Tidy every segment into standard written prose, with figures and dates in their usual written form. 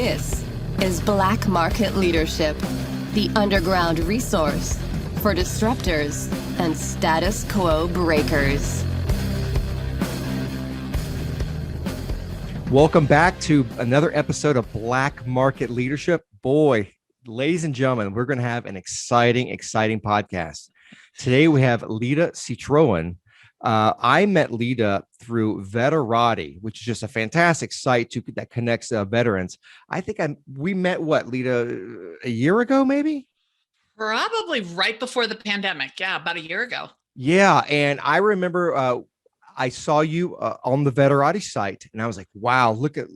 This is Black Market Leadership, the underground resource for disruptors and status quo breakers. Welcome back to another episode of Black Market Leadership. Boy, ladies and gentlemen, we're going to have an exciting podcast. Today we have Lida Citroën. I met Lida through Veterati, which is just a fantastic site that connects veterans. I think we met, Lida, a year ago, maybe? Probably right before the pandemic. Yeah, about a year ago. Yeah, and I remember I saw you on the Veterati site, and I was like, "Wow, look at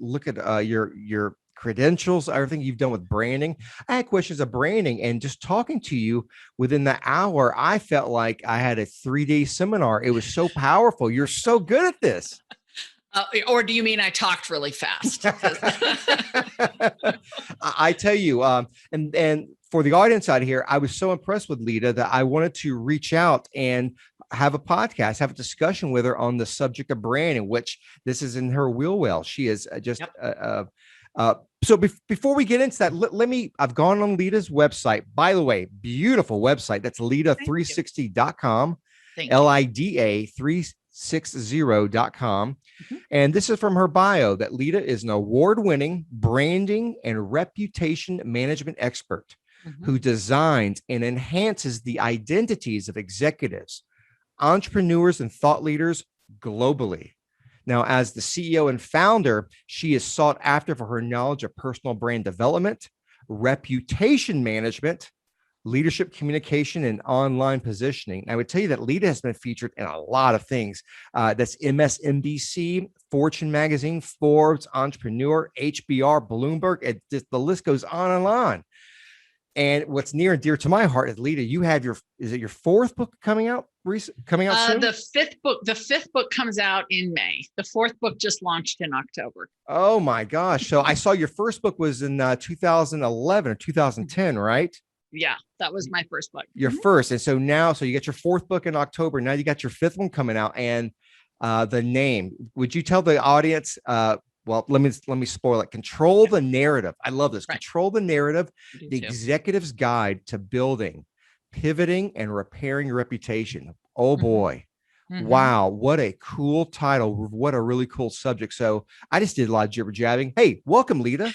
your credentials, everything you've done with branding." I had questions of branding, and just talking to you within the hour, I felt like I had a 3-day seminar. It was so powerful. You're so good at this. Or do you mean I talked really fast? I tell you, and for the audience out here, I was so impressed with Lida that I wanted to reach out and have a podcast, have a discussion with her on the subject of branding, which this is in her wheelhouse. She is just, so before we get into that, I've gone on Lida's website, by the way, beautiful website. That's Lida360.com, LIDA360.com. Mm-hmm. And this is from her bio that Lida is an award-winning branding and reputation management expert who designs and enhances the identities of executives, entrepreneurs, and thought leaders globally. Now, as the CEO and founder, she is sought after for her knowledge of personal brand development, reputation management, leadership communication, and online positioning. I would tell you that Lida has been featured in a lot of things. That's MSNBC, Fortune Magazine, Forbes, Entrepreneur, HBR, Bloomberg. The list goes on and on. And what's near and dear to my heart is, Lida, you have is it your fourth book coming out soon? The fifth book comes out in May. The fourth book just launched in October. Oh my gosh. So I saw your first book was in 2011 or 2010, right? Yeah, that was my first book. Your first. And so you got your fourth book in October. Now you got your fifth one coming out. And the name, would you tell the audience, well, let me spoil it. Control the narrative. I love this. Right. Control the narrative, the executive's guide to building, pivoting, and repairing your reputation. Oh boy. Mm-hmm. Wow. What a cool title. What a really cool subject. So I just did a lot of jibber jabbing. Hey, welcome, Lida.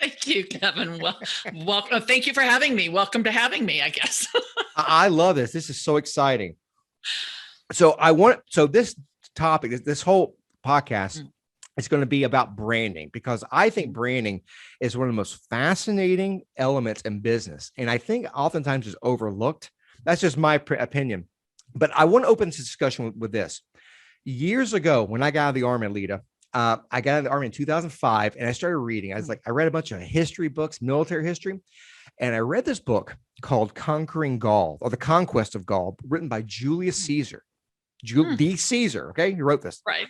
Thank you, Kevin. Well, welcome. Thank you for having me. Welcome to having me, I guess. I love this. This is so exciting. So this topic, this whole podcast, it's going to be about branding, because I think branding is one of the most fascinating elements in business. And I think oftentimes is overlooked. That's just my opinion. But I want to open this discussion with this. Years ago, when I got out of the Army, Lida, I got out of the Army in 2005, and I started reading. I read a bunch of history books, military history. And I read this book called Conquering Gaul, or The Conquest of Gaul, written by Julius Caesar. The Caesar, okay? He wrote this. Right.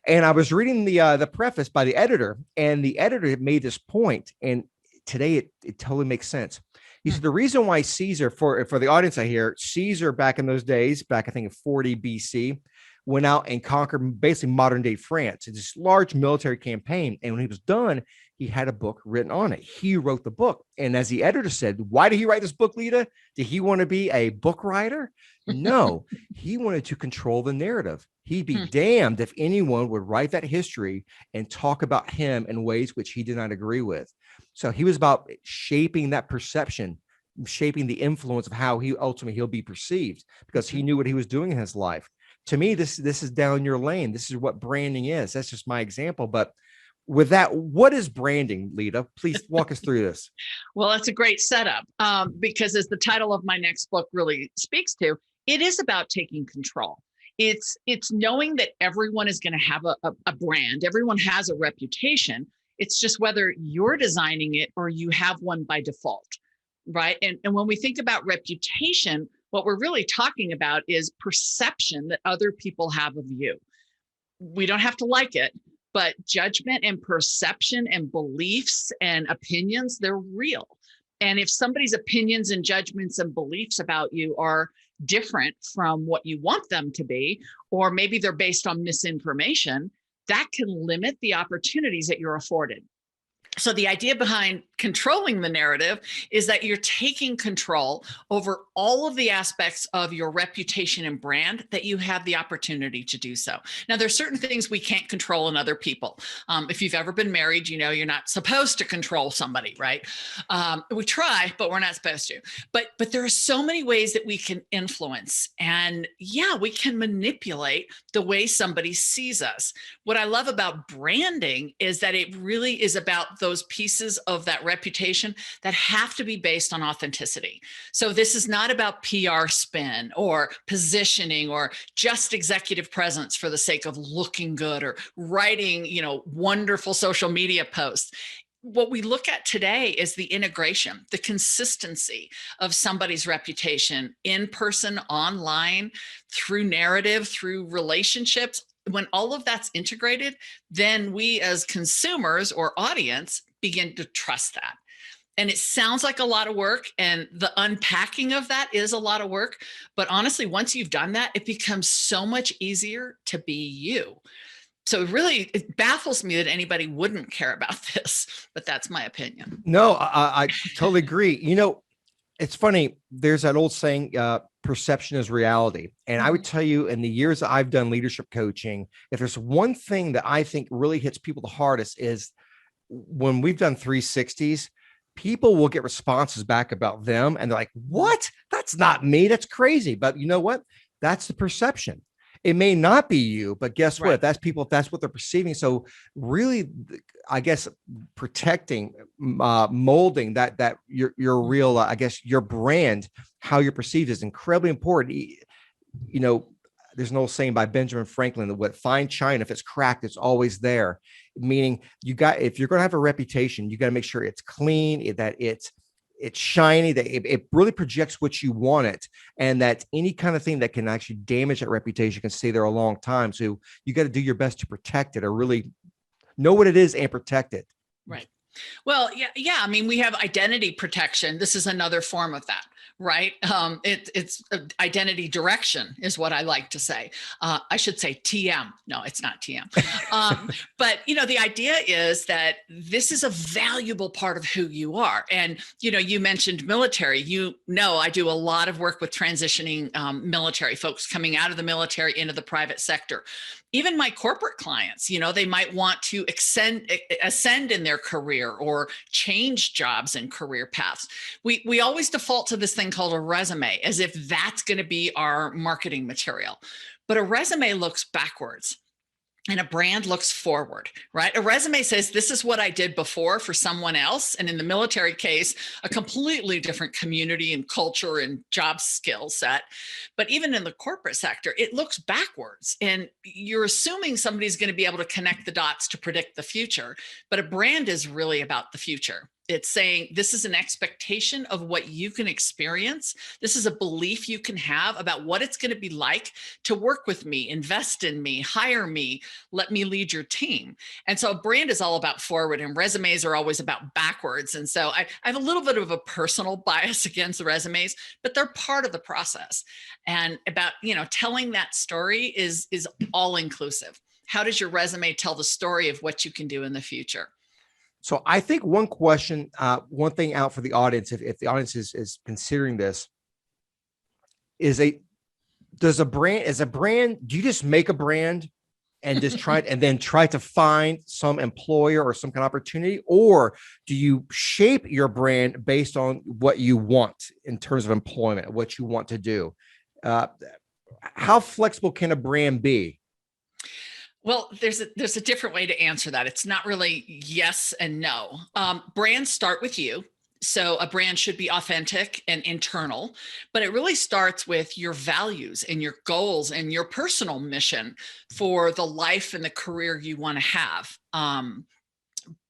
And I was reading the preface by the editor, and the editor had made this point, and today it totally makes sense. He said the reason why Caesar, for the audience I hear, Caesar back in those days, back I think in 40 BC, went out and conquered basically modern day France. It's this large military campaign. And when he was done, he had a book written on it. He wrote the book. And as the editor said, why did he write this book, Lida? Did he want to be a book writer? No, he wanted to control the narrative. He'd be damned if anyone would write that history and talk about him in ways which he did not agree with. So he was about shaping that perception, shaping the influence of how he'll be perceived, because he knew what he was doing in his life. To me, this is down your lane. This is what branding is. That's just my example. But with that, what is branding, Lida? Please walk us through this. Well, that's a great setup, because as the title of my next book really speaks to, it is about taking control. It's knowing that everyone is going to have a brand. Everyone has a reputation. It's just whether you're designing it or you have one by default, right? And when we think about reputation, what we're really talking about is perception that other people have of you. We don't have to like it, but judgment and perception and beliefs and opinions, they're real. And if somebody's opinions and judgments and beliefs about you are different from what you want them to be, or maybe they're based on misinformation, that can limit the opportunities that you're afforded. So the idea behind controlling the narrative is that you're taking control over all of the aspects of your reputation and brand that you have the opportunity to do so. Now, there's certain things we can't control in other people. If you've ever been married, you know you're not supposed to control somebody, right? We try, but we're not supposed to. But there are so many ways that we can influence, and yeah, we can manipulate the way somebody sees us. What I love about branding is that it really is about those pieces of that reputation that have to be based on authenticity. So this is not about PR spin or positioning or just executive presence for the sake of looking good or writing, wonderful social media posts. What we look at today is the integration, the consistency of somebody's reputation in person, online, through narrative, through relationships. When all of that's integrated, then we as consumers or audience begin to trust that. And it sounds like a lot of work, and the unpacking of that is a lot of work. But honestly, once you've done that, it becomes so much easier to be you. So really, it baffles me that anybody wouldn't care about this, but that's my opinion. No, I totally agree. It's funny. There's that old saying, perception is reality. And I would tell you, in the years that I've done leadership coaching, if there's one thing that I think really hits people the hardest is when we've done 360s, people will get responses back about them. And they're like, what? That's not me. That's crazy. But you know what? That's the perception. It may not be you, but guess what? If that's what they're perceiving. So really, I guess, protecting, molding that your real, I guess, your brand, how you're perceived is incredibly important. There's an old saying by Benjamin Franklin that what fine china, if it's cracked, it's always there. Meaning if you're going to have a reputation, you got to make sure it's clean, that it's shiny, that it really projects what you want it, and that any kind of thing that can actually damage that reputation can stay there a long time. So you got to do your best to protect it, or really know what it is and protect it. Right. Well, yeah. I mean, we have identity protection. This is another form of that, right? It's identity direction is what I like to say. I should say TM. No, it's not TM. But the idea is that this is a valuable part of who you are. And you mentioned military. I do a lot of work with transitioning military folks coming out of the military into the private sector. Even my corporate clients, they might want to ascend in their career or change jobs and career paths. We always default to this thing called a resume, as if that's going to be our marketing material. But a resume looks backwards. And a brand looks forward, right? A resume says, this is what I did before for someone else. And in the military case, a completely different community and culture and job skill set. But even in the corporate sector, it looks backwards. And you're assuming somebody's going to be able to connect the dots to predict the future. But a brand is really about the future. It's saying this is an expectation of what you can experience. This is a belief you can have about what it's going to be like to work with me, invest in me, hire me, let me lead your team. And so a brand is all about forward, and resumes are always about backwards. And so I have a little bit of a personal bias against the resumes, but they're part of the process. And about, telling that story is all inclusive. How does your resume tell the story of what you can do in the future? So I think one question, one thing out for the audience, if the audience is considering this, do you just make a brand and just try to find some employer or some kind of opportunity, or do you shape your brand based on what you want in terms of employment, what you want to do? How flexible can a brand be? Well, there's a different way to answer that. It's not really yes and no. Brands start with you. So a brand should be authentic and internal, but it really starts with your values and your goals and your personal mission for the life and the career you want to have.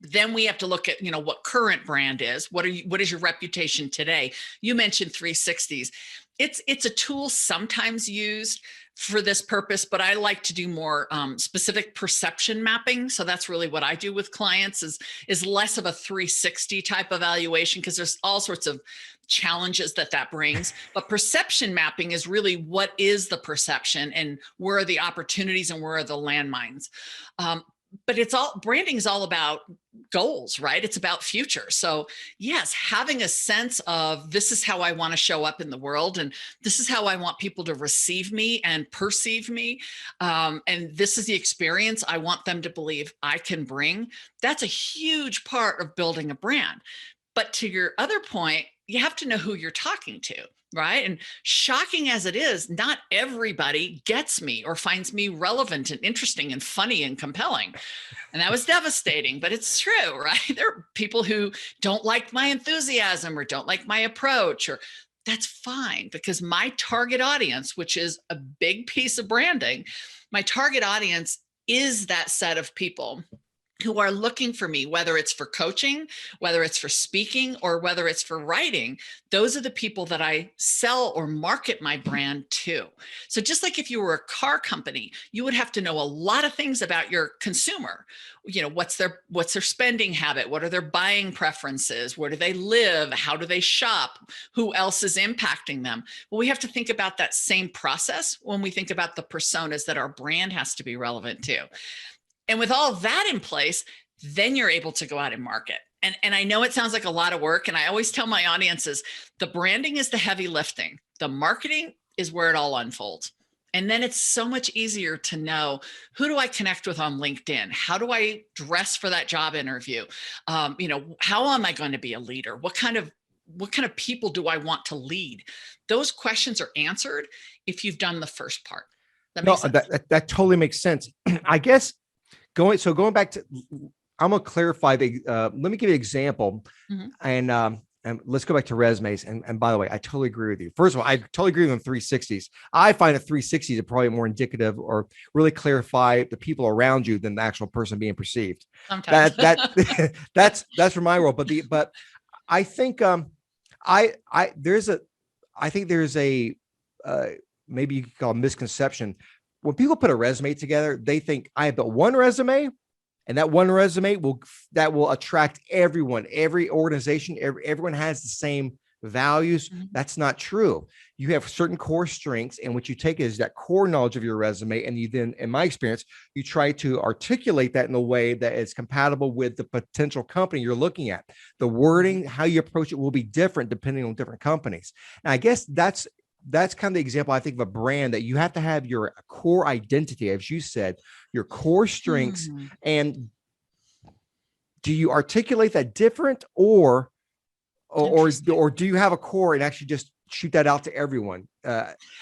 Then we have to look at, what current brand is. What is your reputation today? You mentioned 360s. It's a tool sometimes used for this purpose, but I like to do more specific perception mapping. So that's really what I do with clients is less of a 360 type evaluation, because there's all sorts of challenges that brings. But perception mapping is really what is the perception and where are the opportunities and where are the landmines. But branding is all about goals, right? It's about future. So yes, having a sense of this is how I want to show up in the world, and this is how I want people to receive me and perceive me. And this is the experience I want them to believe I can bring. That's a huge part of building a brand. But to your other point, you have to know who you're talking to, right? And shocking as it is, not everybody gets me or finds me relevant and interesting and funny and compelling. And that was devastating, but it's true, right? There are people who don't like my enthusiasm or don't like my approach, or that's fine, because my target audience, which is a big piece of branding, my target audience is that set of people who are looking for me, whether it's for coaching, whether it's for speaking, or whether it's for writing. Those are the people that I sell or market my brand to. So just like if you were a car company, you would have to know a lot of things about your consumer. You know, what's their spending habit? What are their buying preferences? Where do they live? How do they shop? Who else is impacting them? Well, we have to think about that same process when we think about the personas that our brand has to be relevant to. And with all that in place, then you're able to go out and market. And I know it sounds like a lot of work. And I always tell my audiences, the branding is the heavy lifting. The marketing is where it all unfolds. And then it's so much easier to know, who do I connect with on LinkedIn? How do I dress for that job interview? How am I going to be a leader? What kind of people do I want to lead? Those questions are answered if you've done the first part. That totally makes sense. I guess going back to, I'm gonna clarify let me give you an example. And let's go back to resumes. And by the way, I totally agree with you. First of all, I totally agree with 360s. I find that 360s are probably more indicative or really clarify the people around you than the actual person being perceived. Sometimes. That's from my world. But I think I think there's a maybe you could call it misconception. When people put a resume together, they think I have but one resume, and that one resume will attract everyone, every organization, everyone has the same values. That's not true. You have certain core strengths, and what you take is that core knowledge of your resume, and you then, in my experience, you try to articulate that in a way that is compatible with the potential company you're looking at. The wording, how you approach it will be different depending on different companies. And I guess that's kind of the example, I think, of a brand, that you have to have your core identity, as you said, your core strengths. And do you articulate that different, or do you have a core and actually just shoot that out to everyone?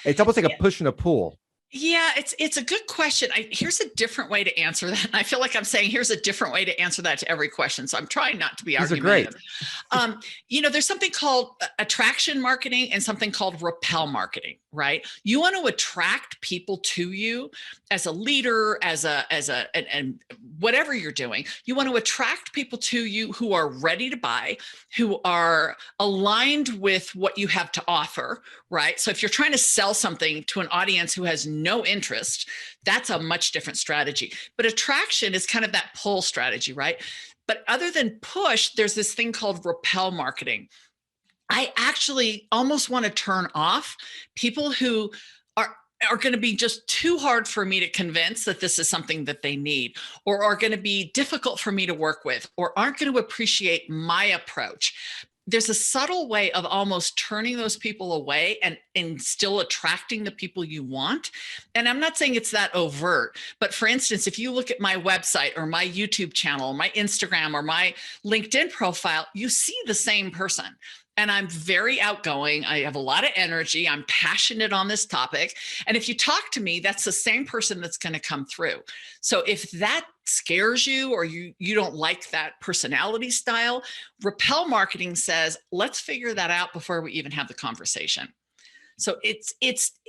It's almost like a push and a pull. Yeah, it's a good question. Here's a different way to answer that. And I feel like I'm saying, here's a different way to answer that to every question. So I'm trying not to be argumentative. There's something called attraction marketing and something called repel marketing, right? You want to attract people to you as a leader, and whatever you're doing. You want to attract people to you who are ready to buy, who are aligned with what you have to offer, right? So if you're trying to sell something to an audience who has no interest, that's a much different strategy. But attraction is kind of that pull strategy, right? But other than push, there's this thing called repel marketing. I actually almost want to turn off people who are going to be just too hard for me to convince that this is something that they need, or are going to be difficult for me to work with, or aren't going to appreciate my approach. There's a subtle way of almost turning those people away and still attracting the people you want. And I'm not saying it's that overt, but for instance, if you look at my website or my YouTube channel, my Instagram or my LinkedIn profile, you see the same person. And I'm very outgoing. I have a lot of energy. I'm passionate on this topic. And if you talk to me, that's the same person that's going to come through. So if that scares you, or you don't like that personality style, repel marketing says, let's figure that out before we even have the conversation. So it's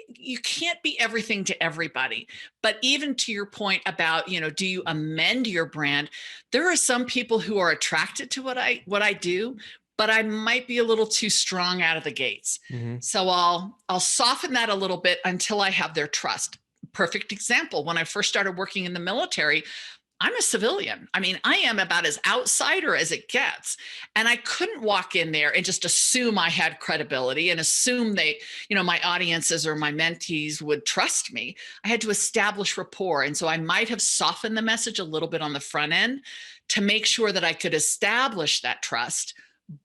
you can't be everything to everybody. But even to your point about, do you amend your brand? There are some people who are attracted to what I do, but I might be a little too strong out of the gates. So I'll soften that a little bit until I have their trust. Perfect example. When I first started working in the military, I'm a civilian. I mean, I am about as outsider as it gets. And I couldn't walk in there and just assume I had credibility and assume my audiences or my mentees would trust me. I had to establish rapport. And so I might have softened the message a little bit on the front end to make sure that I could establish that trust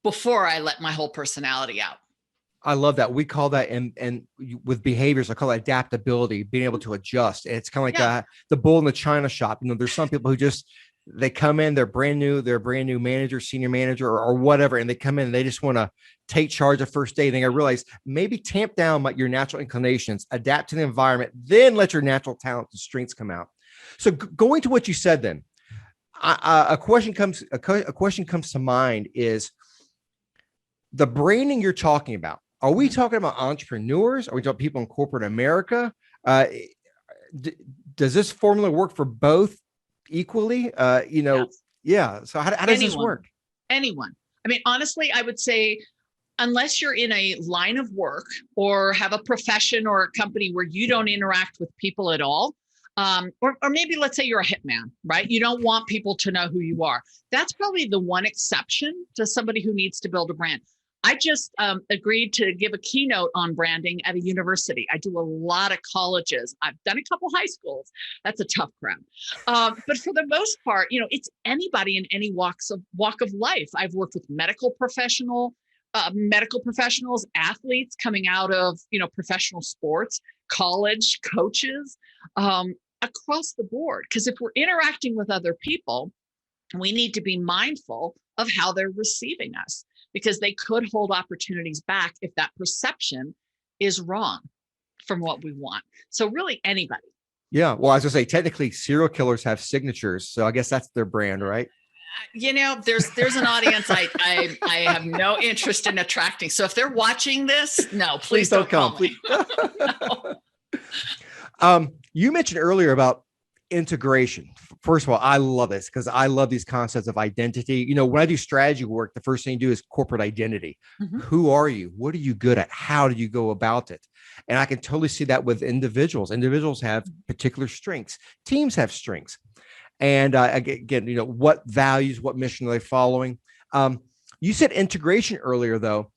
before I let my whole personality out. I love that. We call that, and with behaviors, I call it adaptability, being able to adjust. And it's kind of like the bull in the china shop. There's some people who they come in, they're a brand new manager, senior manager, or whatever. And they come in and they just want to take charge of first day. And I realize maybe tamp down your natural inclinations, adapt to the environment, then let your natural talents and strengths come out. So going to what you said, then a question comes to mind is the branding you're talking about. Are we talking about entrepreneurs? Are we talking people in corporate America? Does this formula work for both equally? Yes. Yeah. So how does this work? Anyone. I mean, honestly, I would say, unless you're in a line of work or have a profession or a company where you don't interact with people at all, or maybe let's say you're a hitman, right? You don't want people to know who you are. That's probably the one exception to somebody who needs to build a brand. I just agreed to give a keynote on branding at a university. I do a lot of colleges. I've done a couple high schools. That's a tough crowd. But for the most part, it's anybody in any walk of life. I've worked with medical professionals, athletes coming out of, professional sports, college coaches, across the board. Because if we're interacting with other people, we need to be mindful of how they're receiving us, because they could hold opportunities back if that perception is wrong from what we want. So really anybody. Yeah. Well, I was gonna say, technically serial killers have signatures. So I guess that's their brand, right? There's an audience I have no interest in attracting. So if they're watching this, no, please don't come. Please. No. You mentioned earlier about integration. First of all, I love this because I love these concepts of identity. When I do strategy work, the first thing you do is corporate identity. Mm-hmm. Who are you? What are you good at? How do you go about it? And I can totally see that with individuals. Individuals have particular strengths. Teams have strengths. And again, what values, what mission are they following? You said integration earlier, though.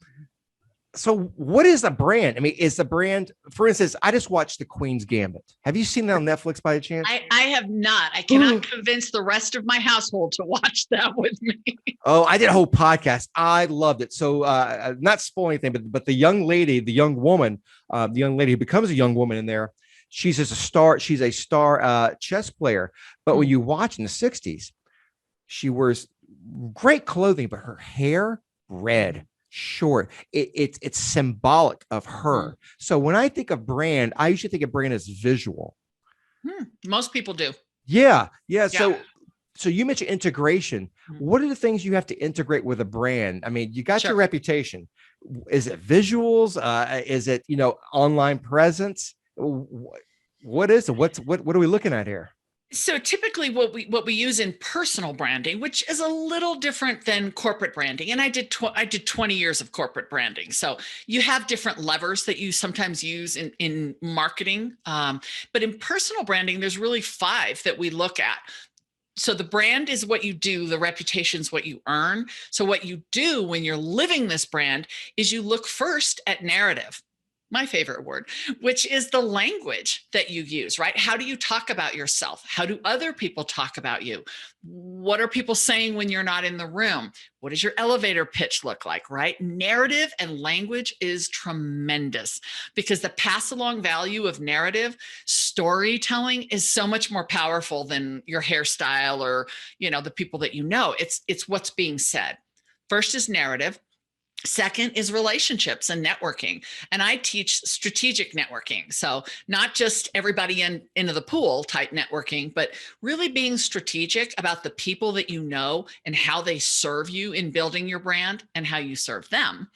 So what is a brand? I mean, is the brand, for instance, I just watched The Queen's Gambit. Have you seen that on Netflix by chance? I have not. I cannot convince the rest of my household to watch that with me. Oh, I did a whole podcast. I loved it. So not spoiling anything, but the young lady who becomes a young woman in there, she's a star chess player. But when you watch in the 60s, she wears great clothing, but her hair, red. Short. It's symbolic of her. So when I think of brand, I usually think of brand as visual. Most people do. Yeah. So you mentioned integration. What are the things you have to integrate with a brand? I mean, you got your reputation. Is it visuals? Is it online presence? What is it? What are we looking at here? So typically what we use in personal branding, which is a little different than corporate branding. And I did 20 years of corporate branding. So you have different levers that you sometimes use in marketing. But in personal branding, there's really 5 that we look at. So the brand is what you do. The reputation is what you earn. So what you do when you're living this brand is you look first at narrative. My favorite word, which is the language that you use, right? How do you talk about yourself? How do other people talk about you? What are people saying when you're not in the room? What does your elevator pitch look like, right? Narrative and language is tremendous because the pass along value of narrative storytelling is so much more powerful than your hairstyle or, the people that it's what's being said. First is narrative. Second is relationships and networking. And I teach strategic networking. So not just everybody into the pool type networking, but really being strategic about the people that you know and how they serve you in building your brand and how you serve them.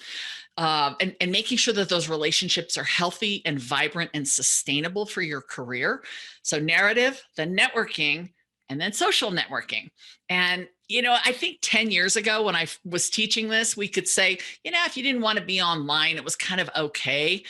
And making sure that those relationships are healthy and vibrant and sustainable for your career. So narrative, then networking, and then social networking. And I think 10 years ago when I was teaching this, we could say, if you didn't want to be online, it was kind of okay.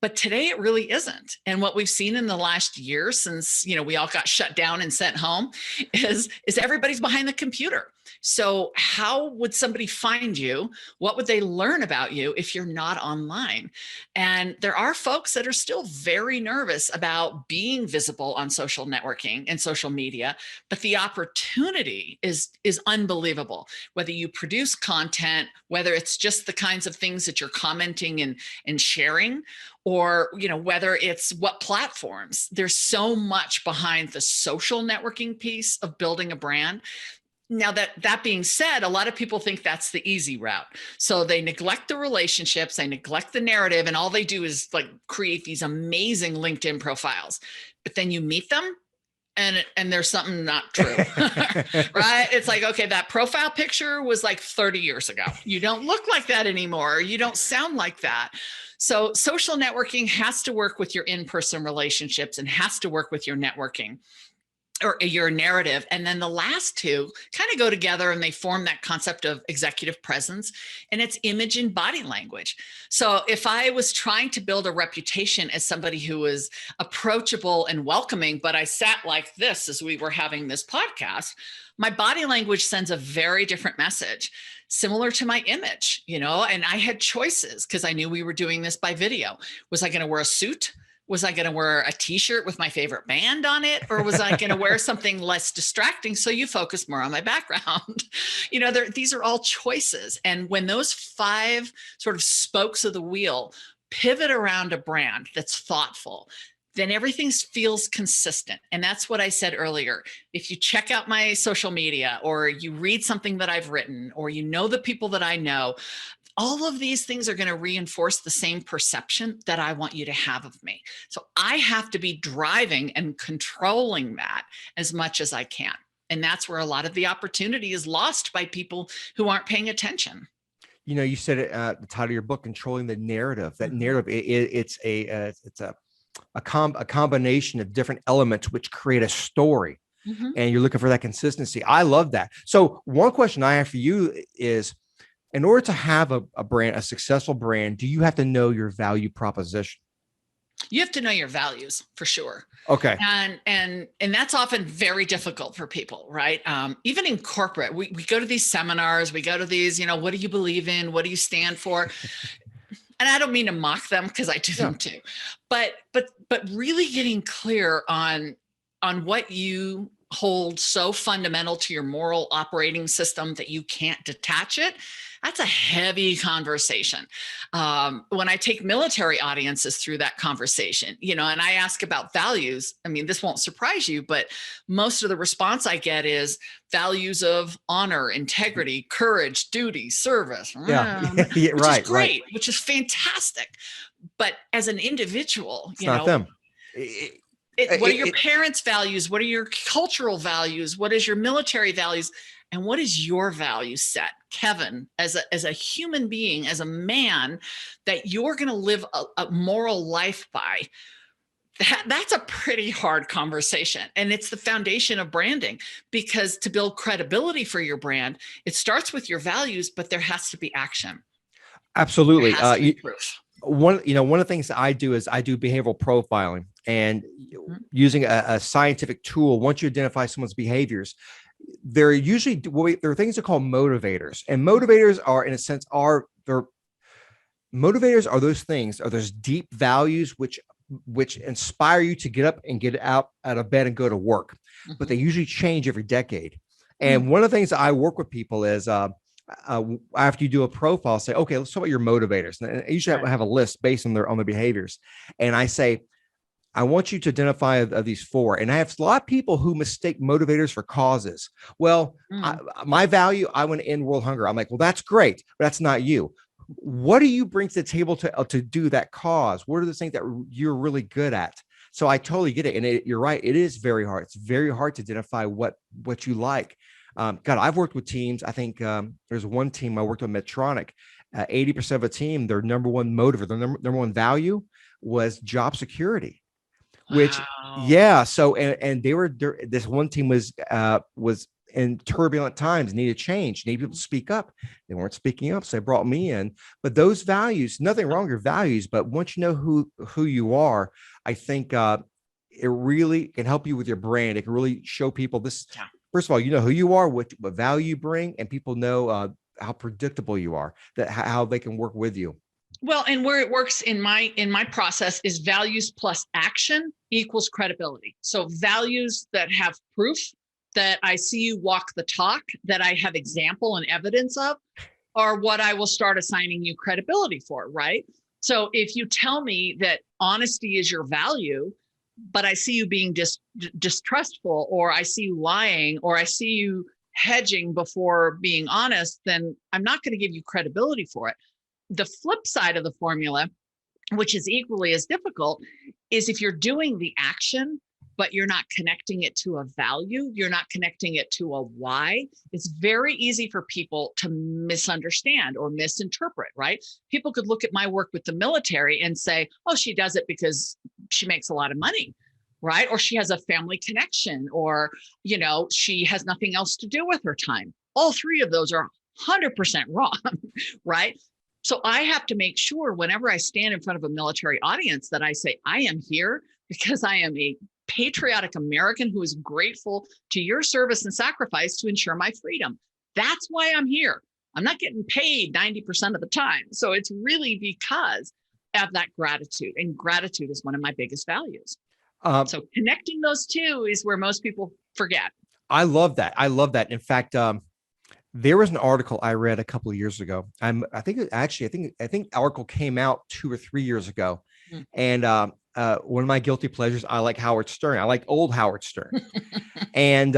But today it really isn't. And what we've seen in the last year since, we all got shut down and sent home is everybody's behind the computer. So how would somebody find you? What would they learn about you if you're not online? And there are folks that are still very nervous about being visible on social networking and social media, but the opportunity is unbelievable. Whether you produce content, whether it's just the kinds of things that you're commenting and sharing, or whether it's what platforms. There's so much behind the social networking piece of building a brand. Now, that being said, a lot of people think that's the easy route. So they neglect the relationships, they neglect the narrative, and all they do is create these amazing LinkedIn profiles. But then you meet them and there's something not true, right? It's like, okay, that profile picture was 30 years ago. You don't look like that anymore. You don't sound like that. So social networking has to work with your in-person relationships and has to work with your networking or your narrative. And then the last two kind of go together and they form that concept of executive presence, and it's image and body language. So if I was trying to build a reputation as somebody who was approachable and welcoming, but I sat like this as we were having this podcast, my body language sends a very different message, similar to my image, and I had choices because I knew we were doing this by video. Was I going to wear a suit? Was I going to wear a t-shirt with my favorite band on it? Or was I going to wear something less distracting so you focus more on my background? These are all choices. And when those 5 sort of spokes of the wheel pivot around a brand that's thoughtful, then everything feels consistent. And that's what I said earlier. If you check out my social media or you read something that I've written or the people that I know, all of these things are going to reinforce the same perception that I want you to have of me. So I have to be driving and controlling that as much as I can. And that's where a lot of the opportunity is lost by people who aren't paying attention. You said it at the title of your book, controlling the narrative. That narrative, it's a combination of different elements which create a story. Mm-hmm. And you're looking for that consistency. I love that. So one question I have for you is, in order to have a brand, a successful brand, do you have to know your value proposition? You have to know your values for sure. Okay. And that's often very difficult for people, right? Even in corporate, we go to these seminars, we go to these, what do you believe in? What do you stand for? And I don't mean to mock them because I do them too, but really getting clear on what you hold so fundamental to your moral operating system that you can't detach it. That's a heavy conversation. When I take military audiences through that conversation, and I ask about values, this won't surprise you, but most of the response I get is values of honor, integrity, courage, duty, service, which is great, which is fantastic. But as an individual, it's not them. What are your parents' values? What are your cultural values? What is your military values? And what is your value set, Kevin, as a human being, as a man, that you're going to live a moral life by? That's a pretty hard conversation. And it's the foundation of branding, because to build credibility for your brand, it starts with your values, but there has to be action. Absolutely. There has to be proof. One of the things that I do is I do behavioral profiling, and using a scientific tool. Once you identify someone's behaviors, there are things that are called motivators, and motivators are, in a sense, motivators are those deep values which inspire you to get up and get out of bed and go to work. Mm-hmm. But they usually change every decade. And one of the things that I work with people is after you do a profile, say, okay, let's talk about your motivators. And I usually have a list based on their behaviors. And I say, I want you to identify these 4. And I have a lot of people who mistake motivators for causes. Well, my value, I want to end world hunger. I'm like, well, that's great, but that's not you. What do you bring to the table to do that cause? What are the things that you're really good at? So I totally get it. And you're right. It is very hard. It's very hard to identify what you like. God, I've worked with teams. I think there's one team I worked with, Medtronic. 80% of a team, their number one motivator, their number one value was job security. Which, wow. Yeah. So, and they were, this one team was in turbulent times, needed change, needed people to speak up. They weren't speaking up, so they brought me in. But those values, nothing wrong with your values, but once you know who you are, I think it really can help you with your brand. It can really show people this. Yeah. First of all, you know who you are, what value you bring, and people know how predictable you are, that how they can work with you. Well, and where it works in my process is values plus action equals credibility. So values that have proof, that I see you walk the talk, that I have example and evidence of, are what I will start assigning you credibility for, right? So if you tell me that honesty is your value, but I see you being distrustful, or I see you lying, or I see you hedging before being honest, then I'm not going to give you credibility for it. The flip side of the formula, which is equally as difficult, is if you're doing the action, but you're not connecting it to a value, you're not connecting it to a why, it's very easy for people to misunderstand or misinterpret, right? People could look at my work with the military and say, oh, she does it because she makes a lot of money, right? Or she has a family connection, or, she has nothing else to do with her time. All three of those are 100% wrong, right? So I have to make sure whenever I stand in front of a military audience that I say, I am here because I am a patriotic American who is grateful to your service and sacrifice to ensure my freedom. That's why I'm here. I'm not getting paid 90% of the time. So it's really because of that gratitude. And gratitude is one of my biggest values. So connecting those two is where most people forget. I love that. In fact, there was an article I read a couple of years ago. I think the article came out 2 or 3 years ago. And one of my guilty pleasures, I like Howard Stern. I like old Howard Stern. And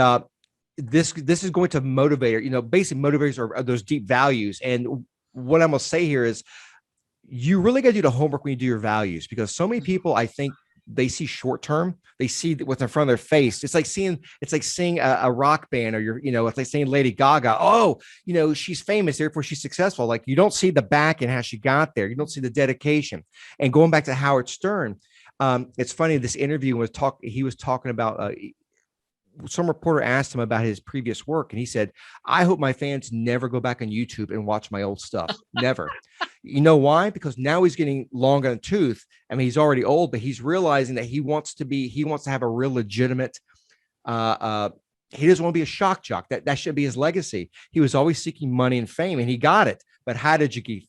this is going to motivate her. Basic motivators are those deep values. And what I'm going to say here is you really got to do the homework when you do your values, because so many people, I think, they see short term. They see what's in front of their face. It's like seeing a rock band, or it's like saying Lady Gaga. Oh, she's famous, therefore she's successful. Like, you don't see the back and how she got there. You don't see the dedication. And going back to Howard Stern, it's funny. This interview he was talking about. Some reporter asked him about his previous work, and he said, I hope my fans never go back on YouTube and watch my old stuff. Never. You know why? Because now he's getting long on the tooth. I mean, he's already old, but he's realizing that he wants to have a real legitimate, he doesn't want to be a shock jock. That should be his legacy. He was always seeking money and fame, and he got it. But how did you get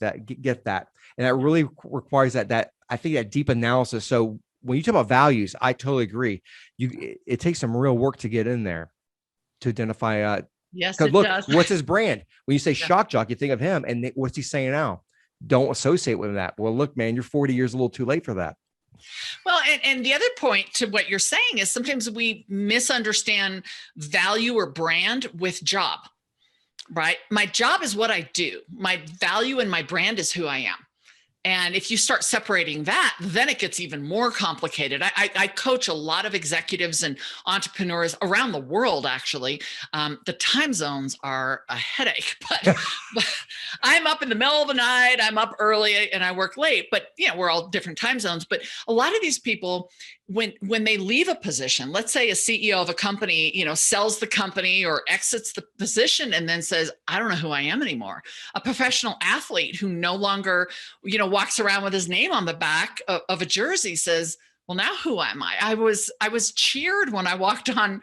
that? And that really requires that I think that deep analysis. So when you talk about values, I totally agree. It takes some real work to get in there to identify. Yes, it look, does. What's his brand? When you say shock jock, you think of him, and what's he saying now? Don't associate with that. Well, look, man, you're 40 years a little too late for that. Well, and the other point to what you're saying is sometimes we misunderstand value or brand with job, right? My job is what I do. My value and my brand is who I am. And if you start separating that, then it gets even more complicated. I coach a lot of executives and entrepreneurs around the world, actually. The time zones are a headache, but I'm up in the middle of the night, I'm up early, and I work late. But we're all different time zones. But a lot of these people, when they leave a position, let's say a CEO of a company, sells the company or exits the position and then says, I don't know who I am anymore. A professional athlete who no longer, walks around with his name on the back of a jersey says, well, now who am I? I was cheered when I walked on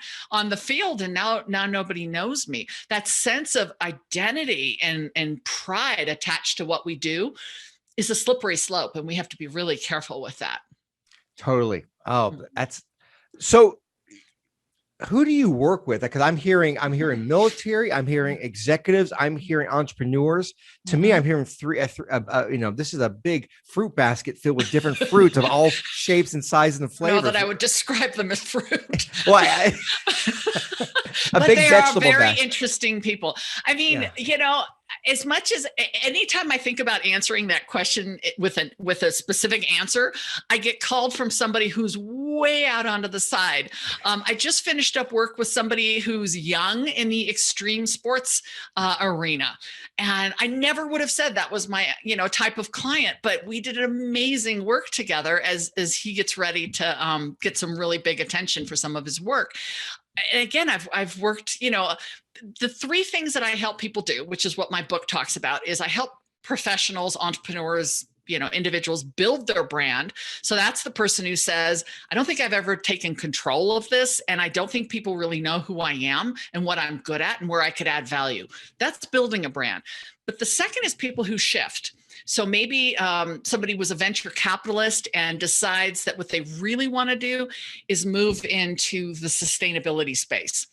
the field, and now nobody knows me. That sense of identity and pride attached to what we do is a slippery slope, and we have to be really careful with that. Totally. Oh, that's so. Who do you work with? Because I'm hearing military, I'm hearing executives, I'm hearing entrepreneurs. To me, I'm hearing three. This is a big fruit basket filled with different fruits of all shapes and sizes and flavors. Know that I would describe them as fruit. Well, but they are very interesting people. I mean, as much as anytime I think about answering that question with a specific answer, I get called from somebody who's way out onto the side. I just finished up work with somebody who's young in the extreme sports arena. And I never would have said that was my, type of client, but we did amazing work together as he gets ready to get some really big attention for some of his work. And again, I've worked, the three things that I help people do, which is what my book talks about, is I help professionals, entrepreneurs, individuals build their brand. So that's the person who says, I don't think I've ever taken control of this. And I don't think people really know who I am and what I'm good at and where I could add value. That's building a brand. But the second is people who shift. So maybe somebody was a venture capitalist and decides that what they really want to do is move into the sustainability space.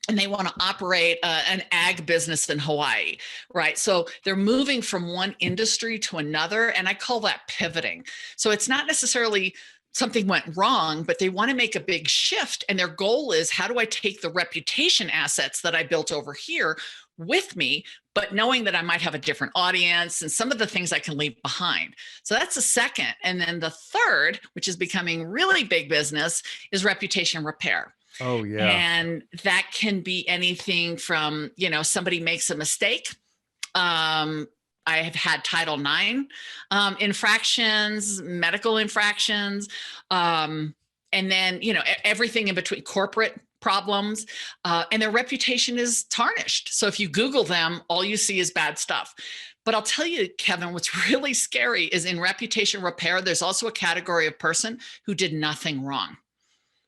And they want to operate an ag business in Hawaii, right? So they're moving from one industry to another. And I call that pivoting. So it's not necessarily something went wrong, but they want to make a big shift. And their goal is, how do I take the reputation assets that I built over here with me, but knowing that I might have a different audience and some of the things I can leave behind. So that's the second. And then the third, which is becoming really big business, is reputation repair. Oh, yeah. And that can be anything from, somebody makes a mistake. I have had Title IX infractions, medical infractions, and then, everything in between, corporate problems, and their reputation is tarnished. So if you Google them, all you see is bad stuff. But I'll tell you, Kevin, what's really scary is in reputation repair, there's also a category of person who did nothing wrong.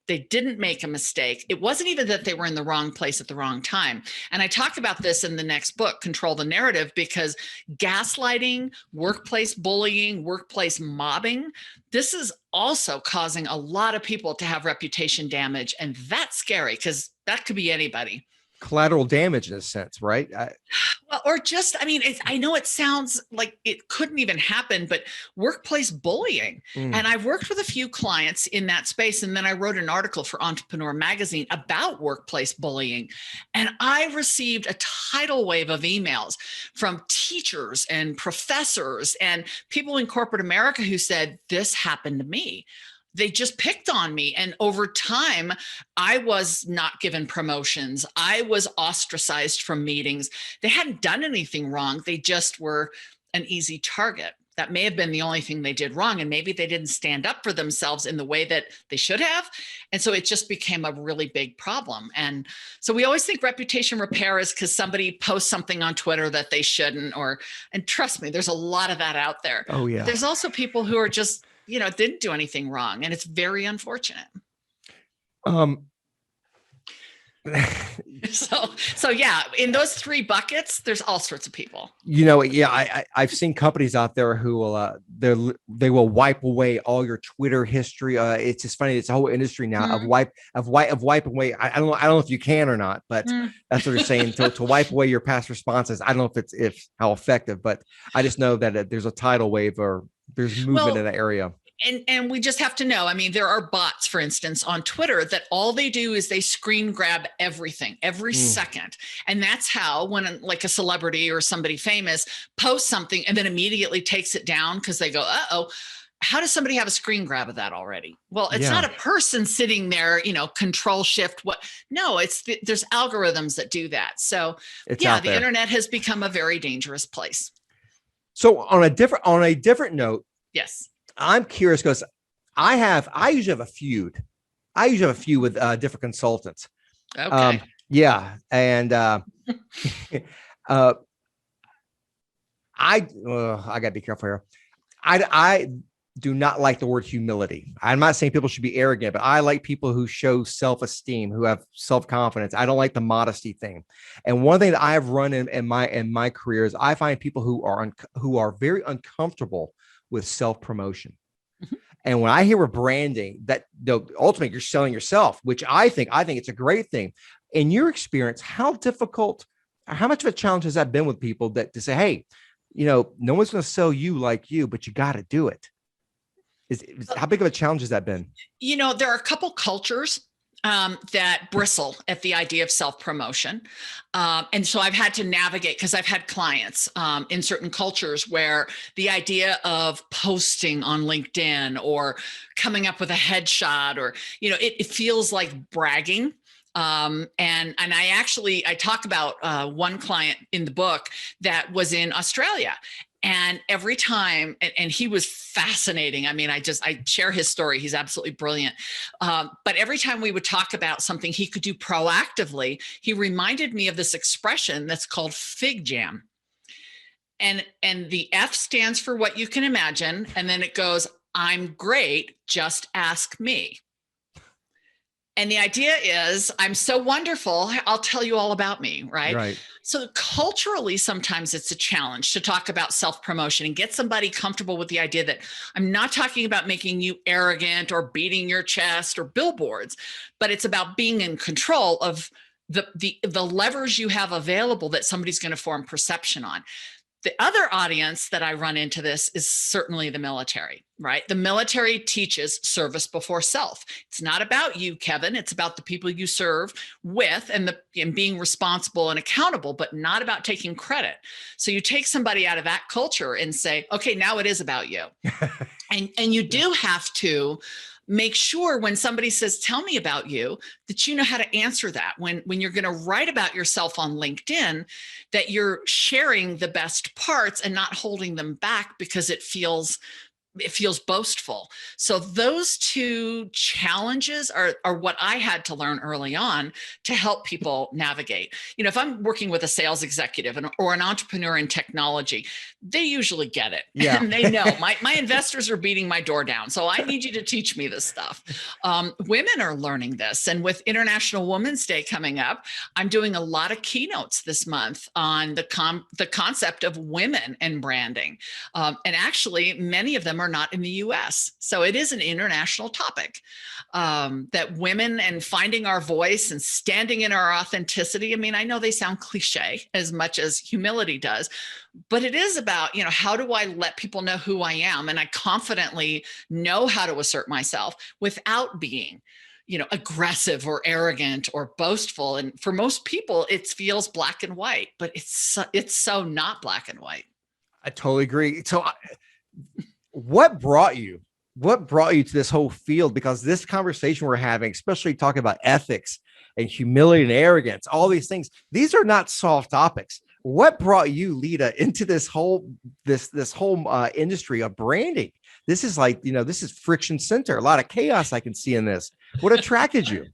They didn't make a mistake. It wasn't even that they were in the wrong place at the wrong time. And I talk about this in the next book, Control the Narrative, because gaslighting, workplace bullying, workplace mobbing, this is also causing a lot of people to have reputation damage. And that's scary because that could be anybody. Collateral damage in a sense, right? Well, or just, I know it sounds like it couldn't even happen, but workplace bullying. And I've worked with a few clients in that space. And then I wrote an article for Entrepreneur Magazine about workplace bullying. And I received a tidal wave of emails from teachers and professors and people in corporate America who said, this happened to me. They just picked on me. And over time, I was not given promotions. I was ostracized from meetings. They hadn't done anything wrong. They just were an easy target. That may have been the only thing they did wrong. And maybe they didn't stand up for themselves in the way that they should have. And so it just became a really big problem. And so we always think reputation repair is because somebody posts something on Twitter that they shouldn't, and trust me, there's a lot of that out there. Oh, yeah. But there's also people who are just, didn't do anything wrong. And it's very unfortunate. So yeah, in those three buckets, there's all sorts of people. I've seen companies out there who will, they will wipe away all your Twitter history. It's just funny. It's a whole industry now of wipe away. I don't know if you can or not, but that's what they're saying, to wipe away your past responses. I don't know if how effective, but I just know that there's a tidal wave or there's movement in that area. And we just have to know, there are bots, for instance, on Twitter that all they do is they screen grab everything every second. And that's how when like a celebrity or somebody famous posts something and then immediately takes it down because they go, how does somebody have a screen grab of that already? Well, it's not a person sitting there, control shift. There's algorithms that do that. So the internet has become a very dangerous place. So on a different note. Yes. I'm curious because I usually have a feud. With different consultants. Okay. And I gotta be careful here. I do not like the word humility. I'm not saying people should be arrogant, but I like people who show self-esteem, who have self-confidence. I don't like the modesty thing. And one thing that I've run in my career is I find people who are very uncomfortable with self-promotion. And when I hear a branding that ultimately you're selling yourself, which I think it's a great thing. In your experience, how much of a challenge has that been with people to say, hey, no one's going to sell you like you, but you got to do it. How big of a challenge has that been? There are a couple cultures that bristle at the idea of self-promotion. And so I've had to navigate because I've had clients in certain cultures where the idea of posting on LinkedIn or coming up with a headshot or, it feels like bragging. And I talk about one client in the book that was in Australia. And every time, and he was fascinating. I mean, I share his story. He's absolutely brilliant. But every time we would talk about something he could do proactively, he reminded me of this expression that's called fig jam. And the F stands for what you can imagine. And then it goes, I'm great, just ask me. And the idea is, I'm so wonderful, I'll tell you all about me, right? Right. So culturally, sometimes it's a challenge to talk about self-promotion and get somebody comfortable with the idea that I'm not talking about making you arrogant or beating your chest or billboards, but it's about being in control of the levers you have available that somebody's going to form perception on. The other audience that I run into this is certainly the military, right? The military teaches service before self. It's not about you, Kevin. It's about the people you serve with and being responsible and accountable, but not about taking credit. So you take somebody out of that culture and say, okay, now it is about you. And you do have to make sure when somebody says, tell me about you, that you know how to answer that. When you're going to write about yourself on LinkedIn, that you're sharing the best parts and not holding them back because it feels boastful. So those two challenges are what I had to learn early on to help people navigate. You know, if I'm working with a sales executive or an entrepreneur in technology, they usually get it. Yeah. And they know my investors are beating my door down. So I need you to teach me this stuff. Women are learning this. And with International Women's Day coming up, I'm doing a lot of keynotes this month on the concept of women and branding. And actually, many of them are not in the US. So it is an international topic, that women and finding our voice and standing in our authenticity. I mean, I know they sound cliche as much as humility does, but it is about, you know, how do I let people know who I am? And I confidently know how to assert myself without being, you know, aggressive or arrogant or boastful. And for most people, it feels black and white, but it's so not black and white. I totally agree. So what brought you to this whole field? Because this conversation we're having, especially talking about ethics and humility and arrogance, all these things, these are not soft topics. What brought you, Lida, into this whole industry of branding? This is like, you know, this is friction center, a lot of chaos I can see in this. What attracted you?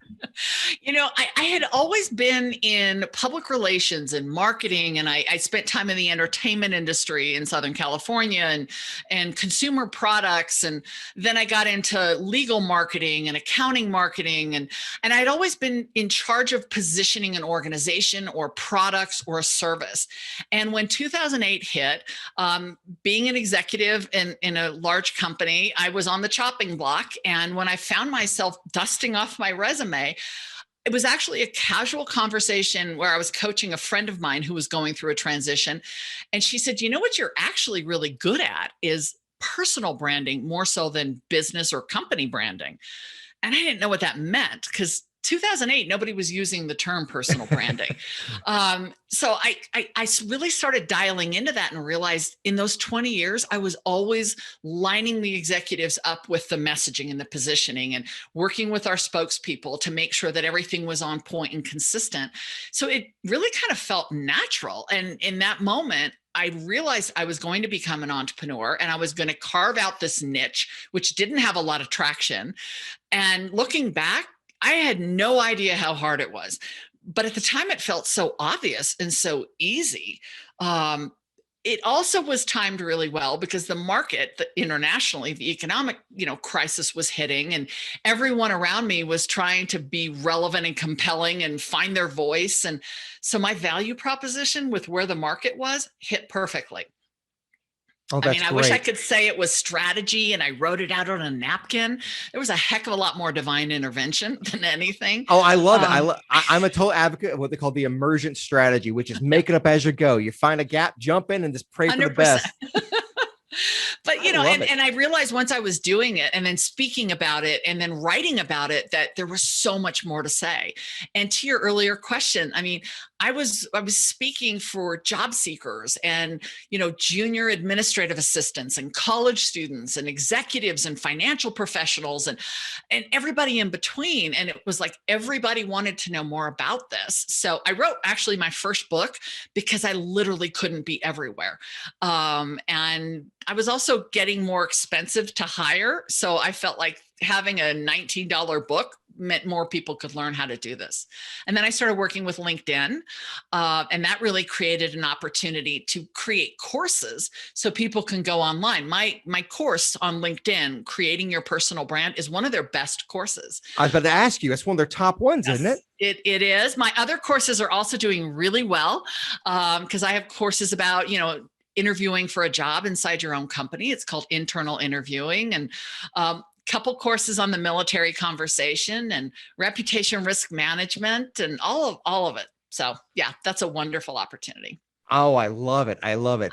You know, I had always been in public relations and marketing, and I spent time in the entertainment industry in Southern California and consumer products. And then I got into legal marketing and accounting marketing. And I'd always been in charge of positioning an organization or products or a service. And when 2008 hit, being an executive in a large company, I was on the chopping block. And when I found myself dusting off my resume, it was actually a casual conversation where I was coaching a friend of mine who was going through a transition. And she said, you know what you're actually really good at is personal branding more so than business or company branding. And I didn't know what that meant because 2008, nobody was using the term personal branding. So I really started dialing into that and realized in those 20 years, I was always lining the executives up with the messaging and the positioning and working with our spokespeople to make sure that everything was on point and consistent. So it really kind of felt natural. And in that moment, I realized I was going to become an entrepreneur and I was going to carve out this niche, which didn't have a lot of traction. And looking back, I had no idea how hard it was, but at the time it felt so obvious and so easy. It also was timed really well because the market internationally, the economic, crisis was hitting, and everyone around me was trying to be relevant and compelling and find their voice. And so my value proposition with where the market was hit perfectly. Oh, I mean, I wish I great. could say it was strategy and I wrote it out on a napkin. There was a heck of a lot more divine intervention than anything. Oh, I love it. I'm a total advocate of what they call the emergent strategy, which is make it up as you go. You find a gap, jump in, and just pray for the best. But, I love it. and I realized once I was doing it and then speaking about it and then writing about it, that there was so much more to say. And to your earlier question, I mean, I was speaking for job seekers and, junior administrative assistants and college students and executives and financial professionals and everybody in between. And it was like everybody wanted to know more about this. So I wrote actually my first book because I literally couldn't be everywhere. And I was also getting more expensive to hire. So I felt like having a $19 book meant more people could learn how to do this. And then I started working with LinkedIn, and that really created an opportunity to create courses so people can go online. My course on LinkedIn, Creating Your Personal Brand, is one of their best courses. I was about to ask you, that's one of their top ones, Yes, isn't it? It is. My other courses are also doing really well because I have courses about, interviewing for a job inside your own company. It's called internal interviewing, and couple courses on the military conversation and reputation risk management and all of it. So yeah, that's a wonderful opportunity. Oh, I love it. I love it.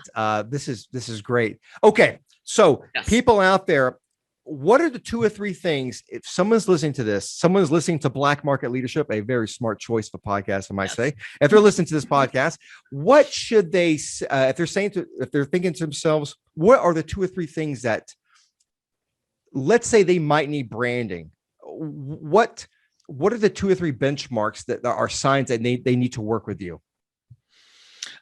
This is great. Okay. So Yes. people out there, what are the 2 or 3 things, if someone's listening to this, someone's listening to Black Market Leadership, a very smart choice for podcast, I might say, if they're listening to this podcast, what should they, if they're thinking to themselves, what are the 2 or 3 things that, let's say they might need branding? What are the 2 or 3 benchmarks that are signs that they need to work with you?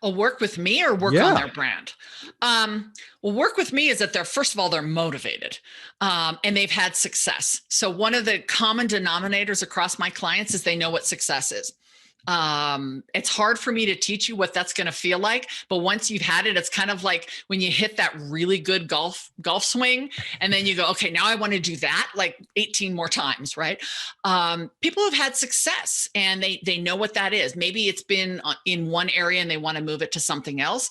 Work with me or work on their brand? Well, work with me is that first of all, they're motivated and they've had success. So one of the common denominators across my clients is they know what success is. It's hard for me to teach you what that's going to feel like, but once you've had it, it's kind of like when you hit that really good golf swing and then you go, okay, now I want to do that like 18 more times, right? People have had success and they know what that is. Maybe it's been in one area and they want to move it to something else.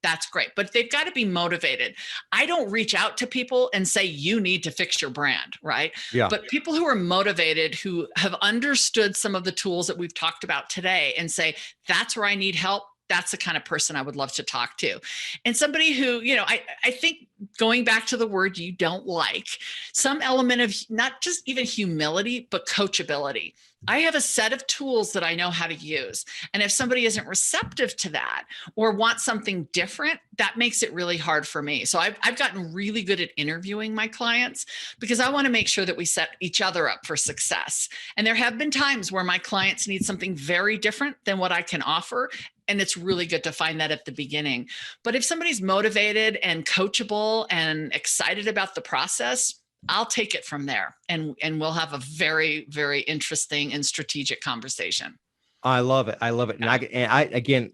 That's great, but they've got to be motivated. I don't reach out to people and say, you need to fix your brand, right? Yeah. But people who are motivated, who have understood some of the tools that we've talked about today and say, that's where I need help. That's the kind of person I would love to talk to. And somebody who, I think going back to the word you don't like, some element of not just even humility, but coachability. I have a set of tools that I know how to use. And if somebody isn't receptive to that or wants something different, that makes it really hard for me. So I've gotten really good at interviewing my clients because I want to make sure that we set each other up for success. And there have been times where my clients need something very different than what I can offer. And it's really good to find that at the beginning. But if somebody's motivated and coachable and excited about the process, I'll take it from there and we'll have a very, very interesting and strategic conversation. I love it. I love it. And I again,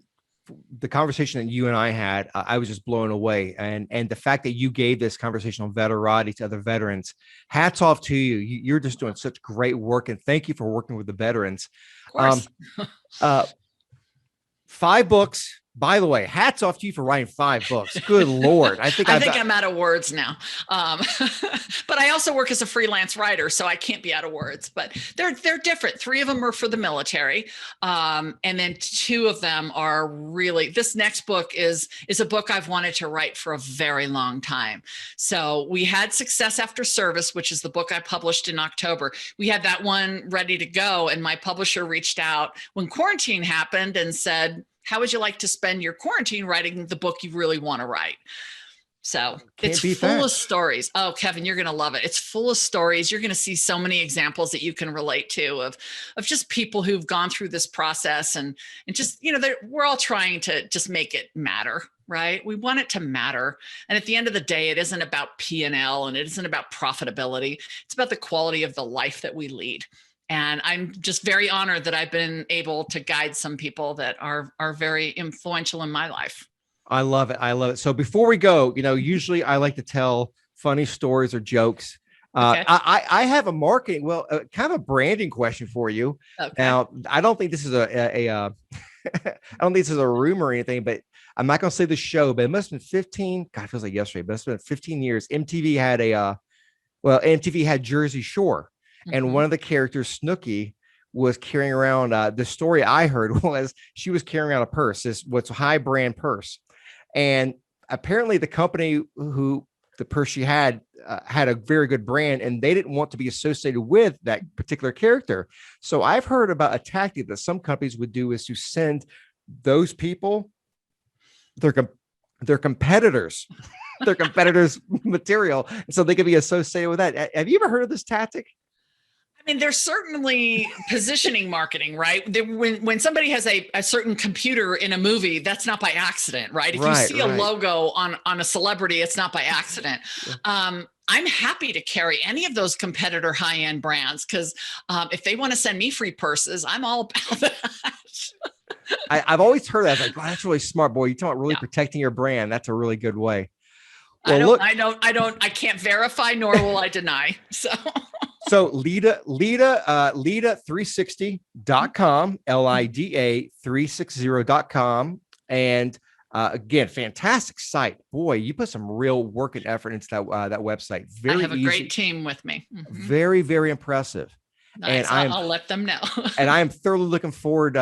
the conversation that you and I had, I was just blown away. And the fact that you gave this conversation on veterati to other veterans, hats off to you. You're just doing such great work. And thank you for working with the veterans. Of course. 5 books. By the way, hats off to you for writing 5 books. Good Lord. I think I'm out of words now. But I also work as a freelance writer, so I can't be out of words, but they're different. 3 of them are for the military. And then 2 of them are really, this next book is a book I've wanted to write for a very long time. So we had Success After Service, which is the book I published in October. We had that one ready to go. And my publisher reached out when quarantine happened and said, how would you like to spend your quarantine writing the book you really want to write? So it's full of stories. Oh, Kevin, you're going to love it. It's full of stories. You're going to see so many examples that you can relate to of just people who've gone through this process and just, we're all trying to just make it matter, right? We want it to matter. And at the end of the day, it isn't about P&L and it isn't about profitability. It's about the quality of the life that we lead. And I'm just very honored that I've been able to guide some people that are very influential in my life. I love it. I love it. So before we go, usually I like to tell funny stories or jokes. Okay. I have a marketing, kind of a branding question for you. Okay. Now, I don't think this is I don't think this is a rumor or anything, but I'm not going to say the show, but it must have been 15. God, it feels like yesterday, but it's been 15 years. MTV had Jersey Shore. And one of the characters, Snooki, was carrying around, the story I heard was she was carrying around a purse, what's a high brand purse. And apparently the company the the person she had a very good brand, and they didn't want to be associated with that particular character. So I've heard about a tactic that some companies would do is to send those people their competitors, their competitors' material, so they could be associated with that. Have you ever heard of this tactic? I mean, there's certainly positioning marketing, right? When somebody has a certain computer in a movie, that's not by accident, right? If you see a logo on a celebrity, it's not by accident. I'm happy to carry any of those competitor high-end brands because if they want to send me free purses, I'm all about that. I've always heard that. I was like, wow, that's really smart, boy. You're talking about really protecting your brand. That's a really good way. Well, I can't verify, nor will I deny. So Lida360.com, LIDA360.com. And again, fantastic site. Boy, you put some real work and effort into that website. Very I have a easy. great team with me. Mm-hmm. Very, very impressive. Nice. And I'll let them know. And I am thoroughly looking forward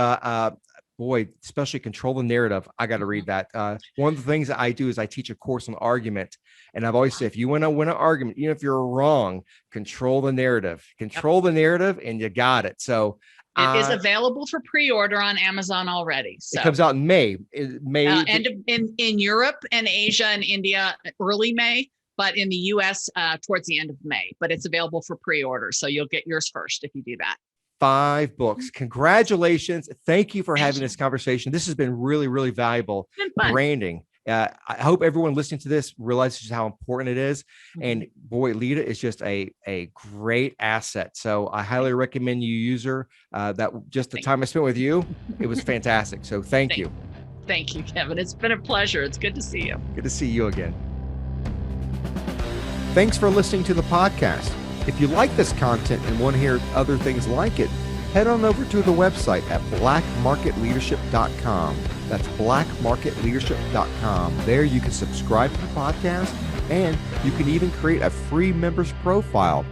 boy, especially Control the Narrative. I got to read that. One of the things that I do is I teach a course on argument. And I've always said, if you want to win an argument, even if you're wrong, control the narrative, the narrative, and you got it. So it is available for pre-order on Amazon already. So it comes out in May. And in Europe and Asia and India, early May, but in the US towards the end of May. But it's available for pre-order. So you'll get yours first if you do that. 5 books. Congratulations. Thank you for having this conversation. This has been really, really valuable. Branding. I hope everyone listening to this realizes just how important it is. And boy, Lida is just a great asset. So I highly recommend you use her. That just the time I spent with you, it was fantastic. So thank you. Thank you, Kevin. It's been a pleasure. It's good to see you. Good to see you again. Thanks for listening to the podcast. If you like this content and want to hear other things like it, head on over to the website at blackmarketleadership.com. That's blackmarketleadership.com. There you can subscribe to the podcast, and you can even create a free members profile